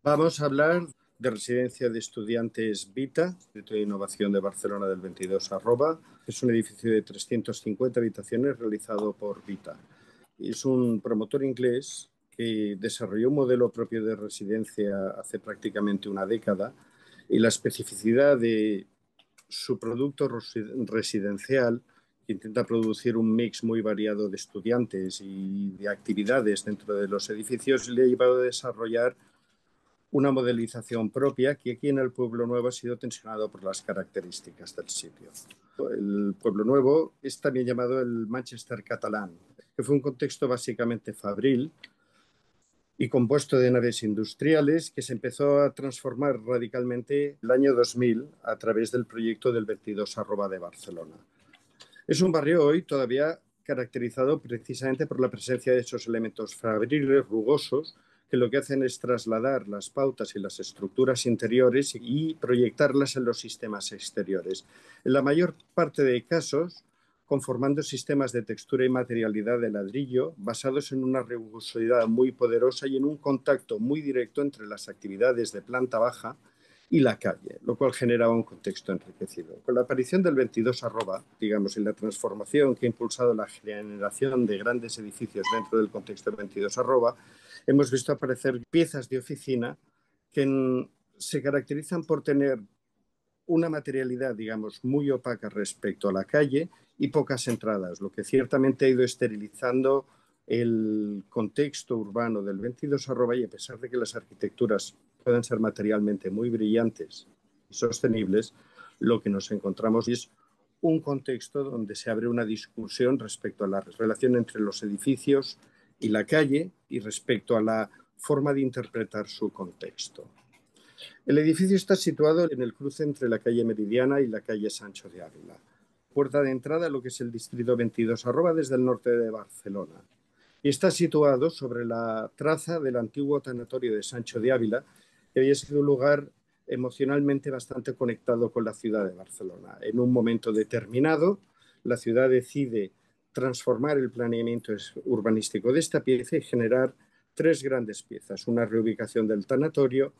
Vamos a hablar de Residencia de Estudiantes Vita, Centro de Innovación de Barcelona del 22 @. Es un edificio de 350 habitaciones realizado por Vita. Es un promotor inglés que desarrolló un modelo propio de residencia hace prácticamente una década, y la especificidad de su producto residencial, que intenta producir un mix muy variado de estudiantes y de actividades dentro de los edificios, le ha llevado a desarrollar una modelización propia que aquí en el Pueblo Nuevo ha sido tensionado por las características del sitio. El Pueblo Nuevo es también llamado el Manchester catalán, que fue un contexto básicamente fabril y compuesto de naves industriales que se empezó a transformar radicalmente el año 2000 a través del proyecto del 22 de Barcelona. Es un barrio hoy todavía caracterizado precisamente por la presencia de esos elementos fabriles rugosos que lo que hacen es trasladar las pautas y las estructuras interiores y proyectarlas en los sistemas exteriores. En la mayor parte de casos, conformando sistemas de textura y materialidad de ladrillo basados en una rugosidad muy poderosa y en un contacto muy directo entre las actividades de planta baja y la calle, lo cual generaba un contexto enriquecido. Con la aparición del 22 digamos, y la transformación que ha impulsado la generación de grandes edificios dentro del contexto del 22 hemos visto aparecer piezas de oficina que se caracterizan por tener una materialidad, digamos, muy opaca respecto a la calle y pocas entradas, lo que ciertamente ha ido esterilizando el contexto urbano del 22 y a pesar de que las arquitecturas puedan ser materialmente muy brillantes y sostenibles, lo que nos encontramos es un contexto donde se abre una discusión respecto a la relación entre los edificios y la calle y respecto a la forma de interpretar su contexto. El edificio está situado en el cruce entre la calle Meridiana y la calle Sancho de Ávila, puerta de entrada a lo que es el distrito 22 desde el norte de Barcelona. Y está situado sobre la traza del antiguo tanatorio de Sancho de Ávila, que había sido un lugar emocionalmente bastante conectado con la ciudad de Barcelona. En un momento determinado, la ciudad decide transformar el planeamiento urbanístico de esta pieza y generar tres grandes piezas: una reubicación del tanatorio,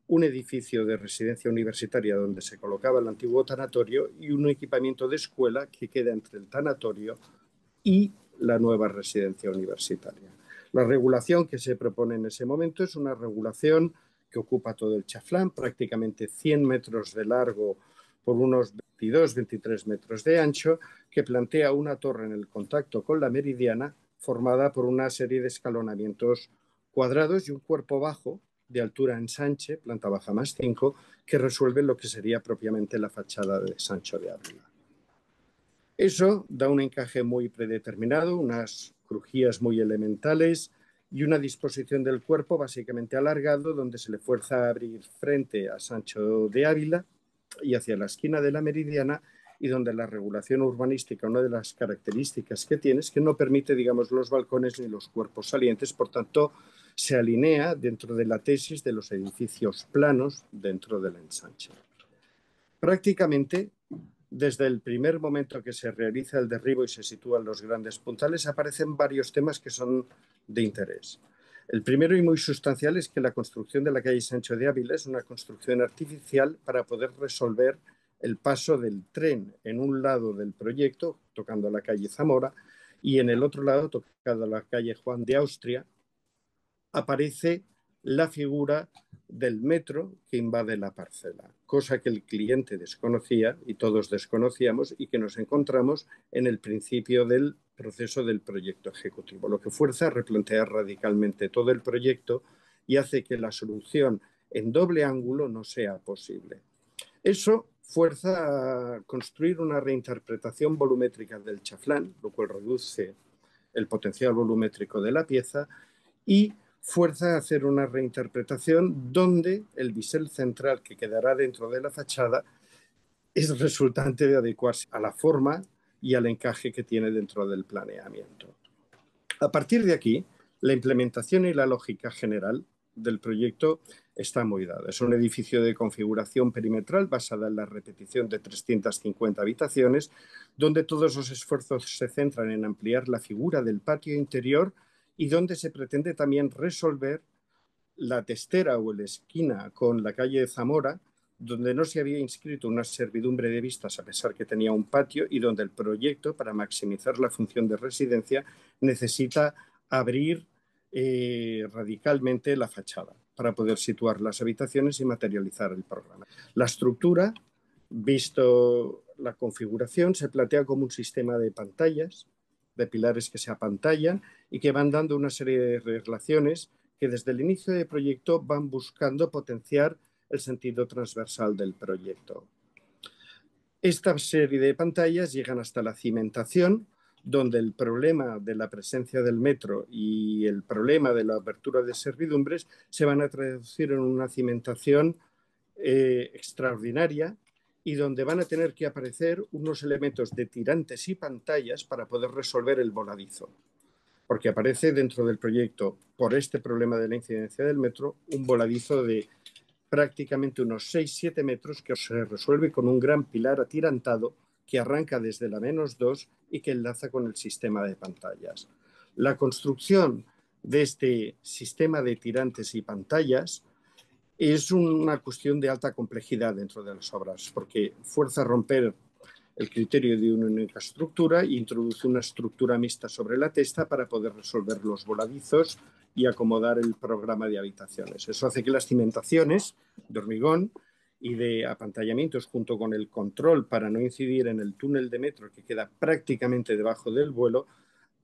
un edificio de residencia universitaria donde se colocaba el antiguo tanatorio y un equipamiento de escuela que queda entre el tanatorio y la nueva residencia universitaria. La regulación que se propone en ese momento es una regulación que ocupa todo el chaflán, prácticamente 100 metros de largo por unos 22-23 metros de ancho, que plantea una torre en el contacto con la meridiana formada por una serie de escalonamientos cuadrados y un cuerpo bajo de altura ensanche, planta baja más 5, que resuelve lo que sería propiamente la fachada de Sancho de Ávila. Eso da un encaje muy predeterminado, unas crujías muy elementales y una disposición del cuerpo básicamente alargado, donde se le fuerza a abrir frente a Sancho de Ávila y hacia la esquina de la Meridiana, y donde la regulación urbanística, una de las características que tiene es que no permite, digamos, los balcones ni los cuerpos salientes, por tanto, se alinea dentro de la tesis de los edificios planos dentro del ensanche. Prácticamente, desde el primer momento que se realiza el derribo y se sitúan los grandes puntales, aparecen varios temas que son de interés. El primero y muy sustancial es que la construcción de la calle Sancho de Ávila es una construcción artificial para poder resolver el paso del tren en un lado del proyecto, tocando la calle Zamora, y en el otro lado, tocando la calle Juan de Austria, aparece la figura del metro que invade la parcela, cosa que el cliente desconocía y todos desconocíamos y que nos encontramos en el principio del proceso del proyecto ejecutivo, lo que fuerza a replantear radicalmente todo el proyecto y hace que la solución en doble ángulo no sea posible. Eso fuerza a construir una reinterpretación volumétrica del chaflán, lo cual reduce el potencial volumétrico de la pieza, y fuerza a hacer una reinterpretación donde el bisel central que quedará dentro de la fachada es resultante de adecuarse a la forma y al encaje que tiene dentro del planeamiento. A partir de aquí, la implementación y la lógica general del proyecto está muy dada. Es un edificio de configuración perimetral basada en la repetición de 350 habitaciones, donde todos los esfuerzos se centran en ampliar la figura del patio interior y donde se pretende también resolver la testera o la esquina con la calle Zamora, donde no se había inscrito una servidumbre de vistas a pesar que tenía un patio y donde el proyecto, para maximizar la función de residencia, necesita abrir radicalmente la fachada para poder situar las habitaciones y materializar el programa. La estructura, visto la configuración, se plantea como un sistema de pantallas, de pilares que se apantallan y que van dando una serie de relaciones que desde el inicio del proyecto van buscando potenciar el sentido transversal del proyecto. Esta serie de pantallas llegan hasta la cimentación, donde el problema de la presencia del metro y el problema de la apertura de servidumbres se van a traducir en una cimentación extraordinaria y donde van a tener que aparecer unos elementos de tirantes y pantallas para poder resolver el voladizo. Porque aparece dentro del proyecto, por este problema de la incidencia del metro, un voladizo de prácticamente unos 6-7 metros que se resuelve con un gran pilar atirantado que arranca desde la -2 y que enlaza con el sistema de pantallas. La construcción de este sistema de tirantes y pantallas es una cuestión de alta complejidad dentro de las obras, porque fuerza a romper el criterio de una única estructura e introduce una estructura mixta sobre la testa para poder resolver los voladizos y acomodar el programa de habitaciones. Eso hace que las cimentaciones de hormigón y de apantallamientos, junto con el control para no incidir en el túnel de metro que queda prácticamente debajo del vuelo,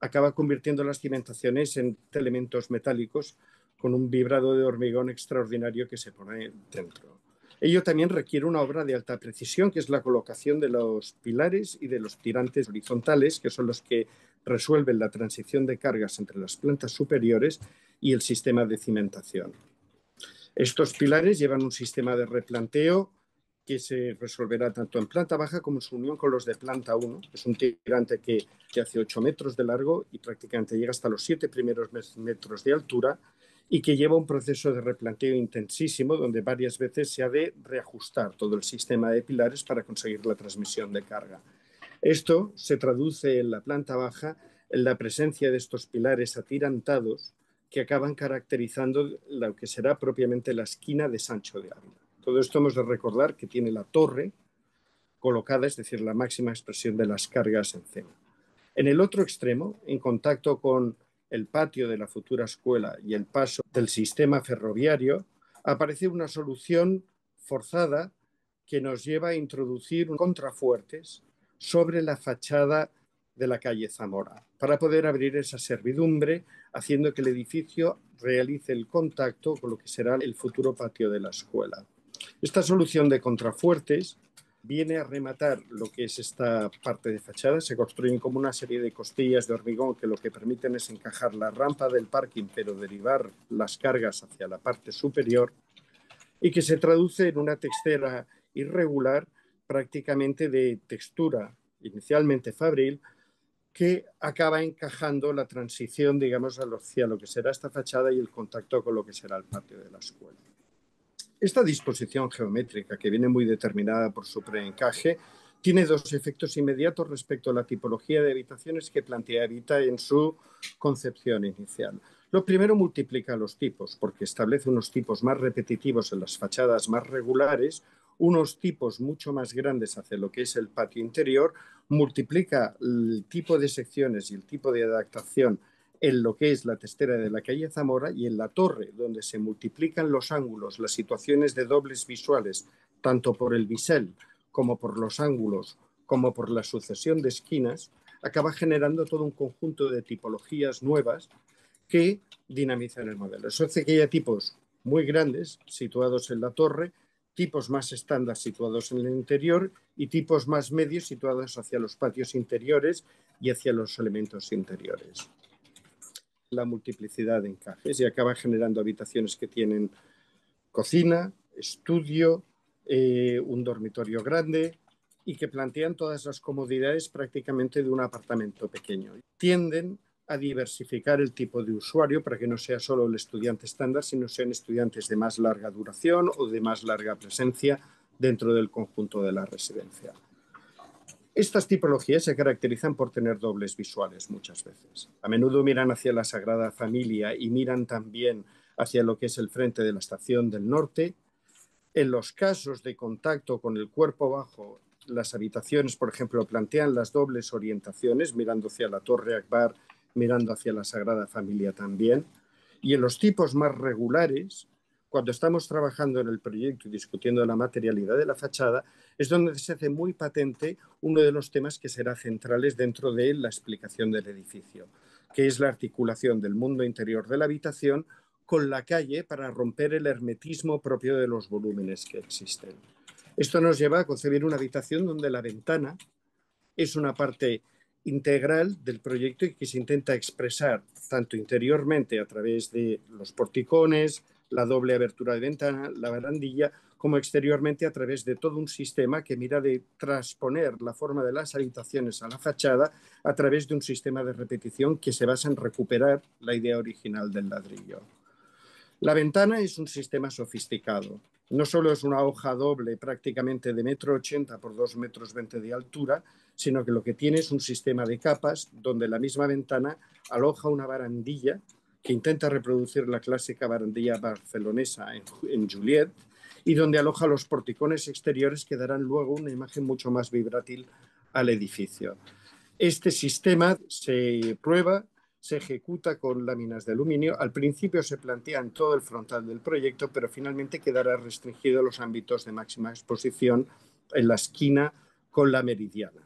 acaba convirtiendo las cimentaciones en elementos metálicos con un vibrado de hormigón extraordinario que se pone dentro. Ello también requiere una obra de alta precisión, que es la colocación de los pilares y de los tirantes horizontales, que son los que resuelven la transición de cargas entre las plantas superiores y el sistema de cimentación. Estos pilares llevan un sistema de replanteo que se resolverá tanto en planta baja como en su unión con los de planta 1. Es un tirante que hace 8 metros de largo y prácticamente llega hasta los 7 primeros metros de altura, y que lleva un proceso de replanteo intensísimo donde varias veces se ha de reajustar todo el sistema de pilares para conseguir la transmisión de carga. Esto se traduce en la planta baja en la presencia de estos pilares atirantados que acaban caracterizando lo que será propiamente la esquina de Sancho de Ávila. Todo esto hemos de recordar que tiene la torre colocada, es decir, la máxima expresión de las cargas encima. En el otro extremo, en contacto con el patio de la futura escuela y el paso del sistema ferroviario, aparece una solución forzada que nos lleva a introducir contrafuertes sobre la fachada de la calle Zamora para poder abrir esa servidumbre, haciendo que el edificio realice el contacto con lo que será el futuro patio de la escuela. Esta solución de contrafuertes viene a rematar lo que es esta parte de fachada. Se construyen como una serie de costillas de hormigón que lo que permiten es encajar la rampa del parking, pero derivar las cargas hacia la parte superior, y que se traduce en una textura irregular, prácticamente de textura inicialmente fabril, que acaba encajando la transición, digamos, hacia lo que será esta fachada y el contacto con lo que será el patio de la escuela. Esta disposición geométrica, que viene muy determinada por su preencaje, tiene dos efectos inmediatos respecto a la tipología de habitaciones que plantea Evita en su concepción inicial. Lo primero, multiplica los tipos, porque establece unos tipos más repetitivos en las fachadas más regulares, unos tipos mucho más grandes hacia lo que es el patio interior, multiplica el tipo de secciones y el tipo de adaptación en lo que es la testera de la calle Zamora y en la torre, donde se multiplican los ángulos, las situaciones de dobles visuales, tanto por el bisel como por los ángulos, como por la sucesión de esquinas, acaba generando todo un conjunto de tipologías nuevas que dinamizan el modelo. Eso hace que haya tipos muy grandes situados en la torre, tipos más estándar situados en el interior y tipos más medios situados hacia los patios interiores y hacia los elementos interiores. La multiplicidad de encajes y acaba generando habitaciones que tienen cocina, estudio, un dormitorio grande y que plantean todas las comodidades prácticamente de un apartamento pequeño. Tienden a diversificar el tipo de usuario para que no sea solo el estudiante estándar, sino sean estudiantes de más larga duración o de más larga presencia dentro del conjunto de la residencia. Estas tipologías se caracterizan por tener dobles visuales muchas veces. A menudo miran hacia la Sagrada Familia y miran también hacia lo que es el frente de la estación del norte. En los casos de contacto con el cuerpo bajo, las habitaciones, por ejemplo, plantean las dobles orientaciones, mirando hacia la Torre Akbar, mirando hacia la Sagrada Familia también. Y en los tipos más regulares, cuando estamos trabajando en el proyecto y discutiendo la materialidad de la fachada, es donde se hace muy patente uno de los temas que será centrales dentro de la explicación del edificio, que es la articulación del mundo interior de la habitación con la calle para romper el hermetismo propio de los volúmenes que existen. Esto nos lleva a concebir una habitación donde la ventana es una parte integral del proyecto y que se intenta expresar tanto interiormente a través de los porticones, la doble abertura de ventana, la barandilla, como exteriormente a través de todo un sistema que mira de transponer la forma de las habitaciones a la fachada a través de un sistema de repetición que se basa en recuperar la idea original del ladrillo. La ventana es un sistema sofisticado. No solo es una hoja doble prácticamente de 1,80 m por 2,20 m de altura, sino que lo que tiene es un sistema de capas donde la misma ventana aloja una barandilla que intenta reproducir la clásica barandilla barcelonesa en Juliet y donde aloja los porticones exteriores que darán luego una imagen mucho más vibrátil al edificio. Este sistema se prueba, se ejecuta con láminas de aluminio. Al principio se plantea en todo el frontal del proyecto, pero finalmente quedará restringido a los ámbitos de máxima exposición en la esquina con la meridiana.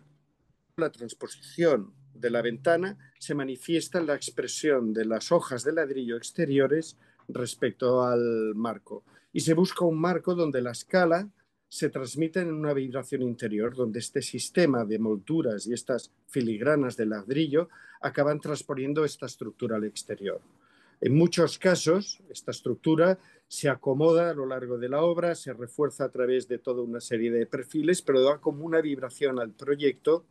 La transposición de la ventana se manifiesta en la expresión de las hojas de ladrillo exteriores respecto al marco. Y se busca un marco donde la escala se transmite en una vibración interior, donde este sistema de molduras y estas filigranas de ladrillo acaban transponiendo esta estructura al exterior. En muchos casos, esta estructura se acomoda a lo largo de la obra, se refuerza a través de toda una serie de perfiles, pero da como una vibración al proyecto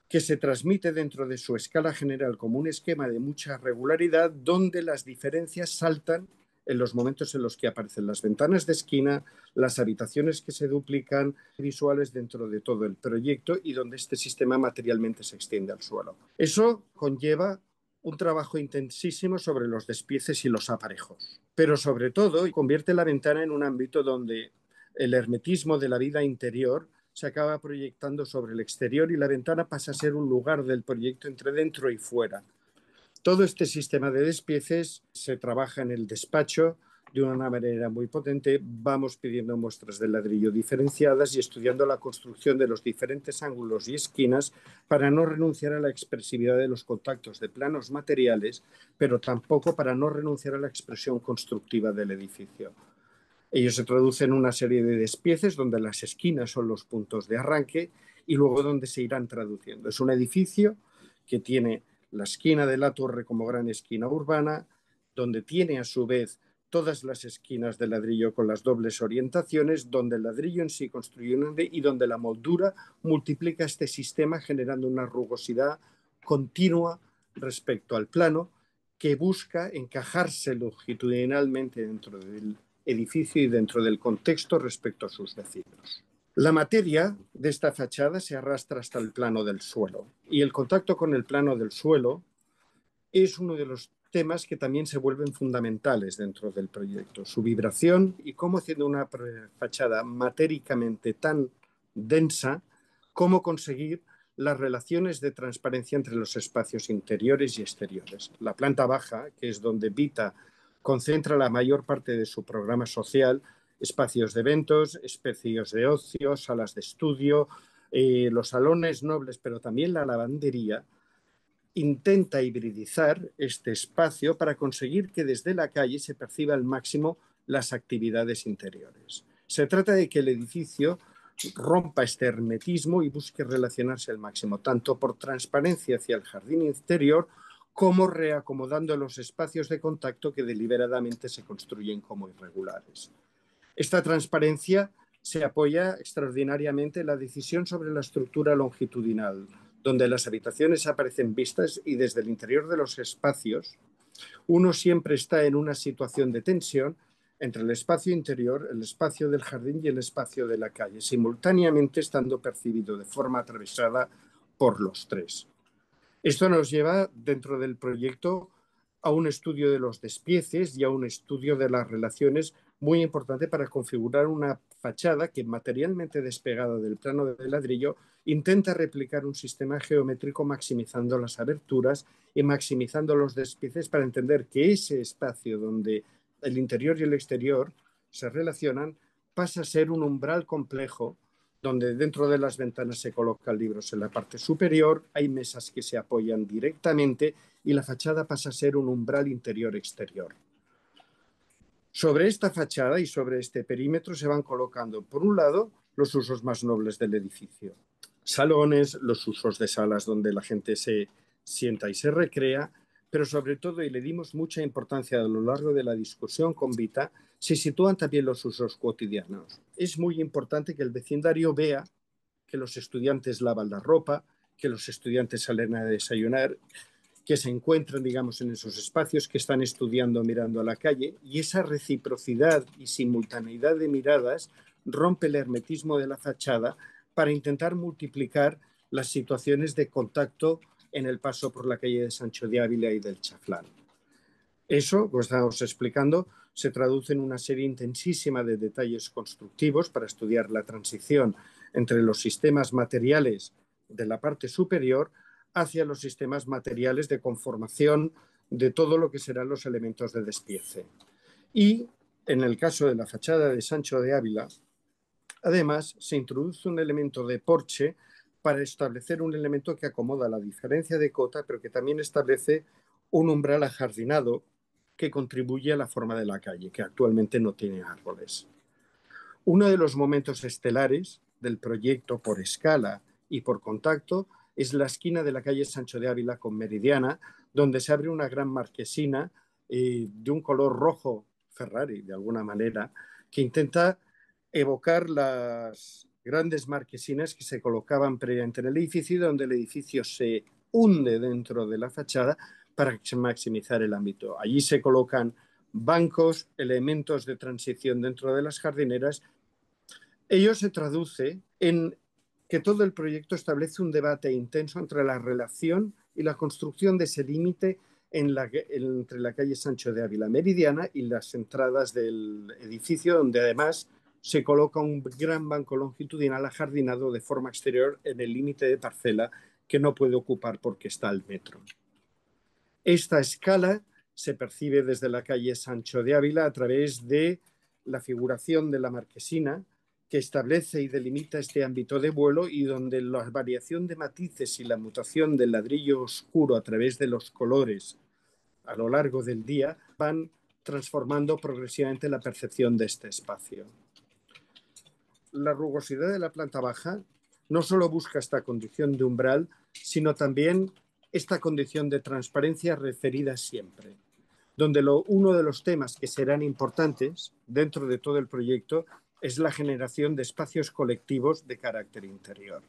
que se transmite dentro de su escala general como un esquema de mucha regularidad, donde las diferencias saltan en los momentos en los que aparecen las ventanas de esquina, las habitaciones que se duplican, visuales dentro de todo el proyecto y donde este sistema materialmente se extiende al suelo. Eso conlleva un trabajo intensísimo sobre los despieces y los aparejos, pero sobre todo convierte la ventana en un ámbito donde el hermetismo de la vida interior se acaba proyectando sobre el exterior y la ventana pasa a ser un lugar del proyecto entre dentro y fuera. Todo este sistema de despieces se trabaja en el despacho de una manera muy potente. Vamos pidiendo muestras de ladrillo diferenciadas y estudiando la construcción de los diferentes ángulos y esquinas para no renunciar a la expresividad de los contactos de planos materiales, pero tampoco para no renunciar a la expresión constructiva del edificio. Ellos se traducen en una serie de despieces donde las esquinas son los puntos de arranque y luego donde se irán traduciendo. Es un edificio que tiene la esquina de la torre como gran esquina urbana, donde tiene a su vez todas las esquinas de ladrillo con las dobles orientaciones, donde el ladrillo en sí construye un y donde la moldura multiplica este sistema generando una rugosidad continua respecto al plano que busca encajarse longitudinalmente dentro del edificio y dentro del contexto respecto a sus vecinos. La materia de esta fachada se arrastra hasta el plano del suelo y el contacto con el plano del suelo es uno de los temas que también se vuelven fundamentales dentro del proyecto. Su vibración y cómo, haciendo una fachada matéricamente tan densa, cómo conseguir las relaciones de transparencia entre los espacios interiores y exteriores. La planta baja, que es donde Vita concentra la mayor parte de su programa social, espacios de eventos, espacios de ocio, salas de estudio, los salones nobles, pero también la lavandería, intenta hibridizar este espacio para conseguir que desde la calle se perciba al máximo las actividades interiores. Se trata de que el edificio rompa este hermetismo y busque relacionarse al máximo, tanto por transparencia hacia el jardín interior como reacomodando los espacios de contacto que deliberadamente se construyen como irregulares. Esta transparencia se apoya extraordinariamente en la decisión sobre la estructura longitudinal, donde las habitaciones aparecen vistas y desde el interior de los espacios uno siempre está en una situación de tensión entre el espacio interior, el espacio del jardín y el espacio de la calle, simultáneamente estando percibido de forma atravesada por los tres. Esto nos lleva dentro del proyecto a un estudio de los despieces y a un estudio de las relaciones muy importante para configurar una fachada que, materialmente despegada del plano de ladrillo, intenta replicar un sistema geométrico maximizando las aberturas y maximizando los despieces para entender que ese espacio donde el interior y el exterior se relacionan pasa a ser un umbral complejo donde dentro de las ventanas se colocan libros en la parte superior, hay mesas que se apoyan directamente y la fachada pasa a ser un umbral interior-exterior. Sobre esta fachada y sobre este perímetro se van colocando, por un lado, los usos más nobles del edificio. Salones, los usos de salas donde la gente se sienta y se recrea, pero sobre todo, y le dimos mucha importancia a lo largo de la discusión con Vita, se sitúan también los usos cotidianos. Es muy importante que el vecindario vea que los estudiantes lavan la ropa, que los estudiantes salen a desayunar, que se encuentran, digamos, en esos espacios, que están estudiando mirando a la calle, y esa reciprocidad y simultaneidad de miradas rompe el hermetismo de la fachada para intentar multiplicar las situaciones de contacto en el paso por la calle de Sancho de Ávila y del Chaflán. Eso, como estábamos explicando, se traduce en una serie intensísima de detalles constructivos para estudiar la transición entre los sistemas materiales de la parte superior hacia los sistemas materiales de conformación de todo lo que serán los elementos de despiece. Y en el caso de la fachada de Sancho de Ávila, además, se introduce un elemento de porche para establecer un elemento que acomoda la diferencia de cota, pero que también establece un umbral ajardinado que contribuye a la forma de la calle, que actualmente no tiene árboles. Uno de los momentos estelares del proyecto por escala y por contacto es la esquina de la calle Sancho de Ávila con Meridiana, donde se abre una gran marquesina de un color rojo Ferrari, de alguna manera, que intenta evocar las grandes marquesinas que se colocaban previamente en el edificio, donde el edificio se hunde dentro de la fachada para maximizar el ámbito. Allí se colocan bancos, elementos de transición dentro de las jardineras. Ello se traduce en que todo el proyecto establece un debate intenso entre la relación y la construcción de ese límite entre la calle Sancho de Ávila Meridiana y las entradas del edificio, donde además se coloca un gran banco longitudinal ajardinado de forma exterior en el límite de parcela que no puede ocupar porque está al metro. Esta escala se percibe desde la calle Sancho de Ávila a través de la figuración de la marquesina, que establece y delimita este ámbito de vuelo y donde la variación de matices y la mutación del ladrillo oscuro a través de los colores a lo largo del día van transformando progresivamente la percepción de este espacio. La rugosidad de la planta baja no solo busca esta condición de umbral, sino también esta condición de transparencia referida siempre, donde uno de los temas que serán importantes dentro de todo el proyecto es la generación de espacios colectivos de carácter interior.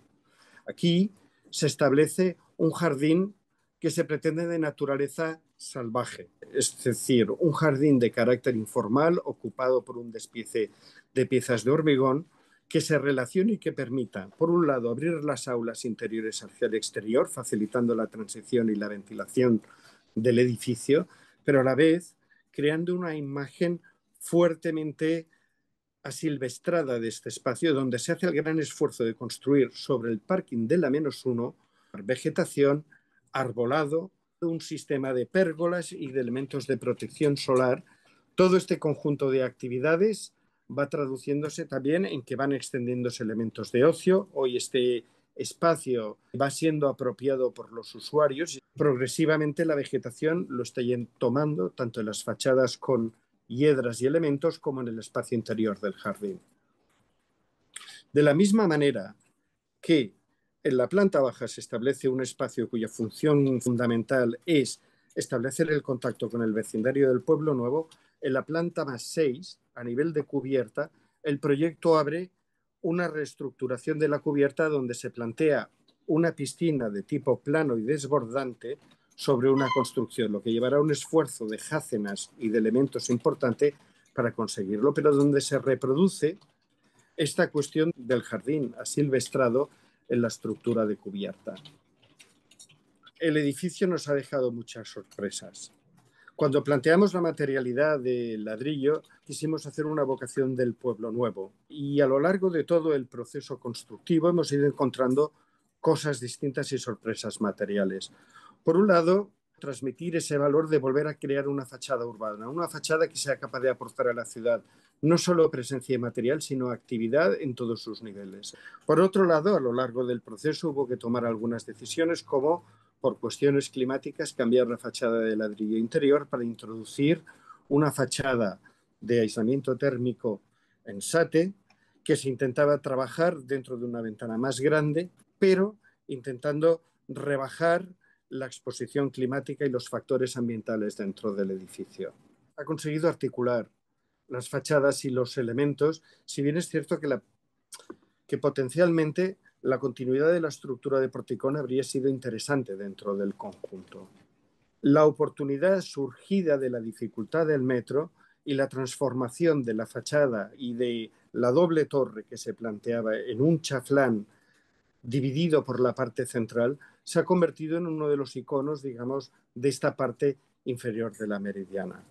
Aquí se establece un jardín que se pretende de naturaleza salvaje, es decir, un jardín de carácter informal ocupado por un despiece de piezas de hormigón que se relacione y que permita, por un lado, abrir las aulas interiores hacia el exterior, facilitando la transición y la ventilación del edificio, pero a la vez creando una imagen fuertemente asilvestrada de este espacio, donde se hace el gran esfuerzo de construir sobre el parking de la -1 vegetación, arbolado, un sistema de pérgolas y de elementos de protección solar. Todo este conjunto de actividades va traduciéndose también en que van extendiéndose elementos de ocio. Hoy este espacio va siendo apropiado por los usuarios y progresivamente la vegetación lo está tomando tanto en las fachadas con hiedras y elementos como en el espacio interior del jardín. De la misma manera que en la planta baja se establece un espacio cuya función fundamental es establecer el contacto con el vecindario del Pueblo Nuevo, en la planta +6, a nivel de cubierta, el proyecto abre una reestructuración de la cubierta donde se plantea una piscina de tipo plano y desbordante sobre una construcción, lo que llevará un esfuerzo de jácenas y de elementos importante para conseguirlo, pero donde se reproduce esta cuestión del jardín asilvestrado en la estructura de cubierta. El edificio nos ha dejado muchas sorpresas. Cuando planteamos la materialidad del ladrillo, quisimos hacer una vocación del pueblo nuevo y a lo largo de todo el proceso constructivo hemos ido encontrando cosas distintas y sorpresas materiales. Por un lado, transmitir ese valor de volver a crear una fachada urbana, una fachada que sea capaz de aportar a la ciudad no solo presencia material, sino actividad en todos sus niveles. Por otro lado, a lo largo del proceso hubo que tomar algunas decisiones como, por cuestiones climáticas, cambiar la fachada de ladrillo interior para introducir una fachada de aislamiento térmico en SATE que se intentaba trabajar dentro de una ventana más grande, pero intentando rebajar la exposición climática y los factores ambientales dentro del edificio. Ha conseguido articular las fachadas y los elementos, si bien es cierto que potencialmente la continuidad de la estructura de Porticón habría sido interesante dentro del conjunto. La oportunidad surgida de la dificultad del metro y la transformación de la fachada y de la doble torre que se planteaba en un chaflán dividido por la parte central, se ha convertido en uno de los iconos, digamos, de esta parte inferior de la meridiana.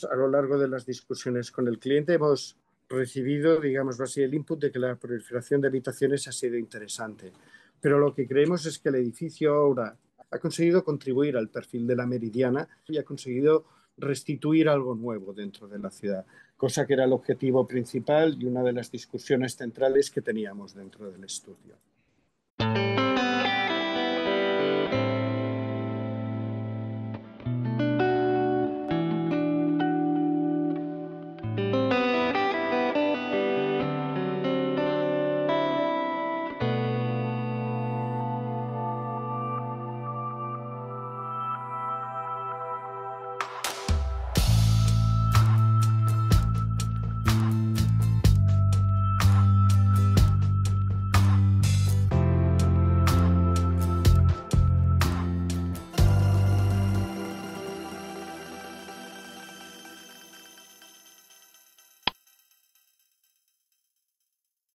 A lo largo de las discusiones con el cliente hemos recibido, digamos así, el input de que la proliferación de habitaciones ha sido interesante. Pero lo que creemos es que el edificio ahora ha conseguido contribuir al perfil de la meridiana y ha conseguido restituir algo nuevo dentro de la ciudad, cosa que era el objetivo principal y una de las discusiones centrales que teníamos dentro del estudio.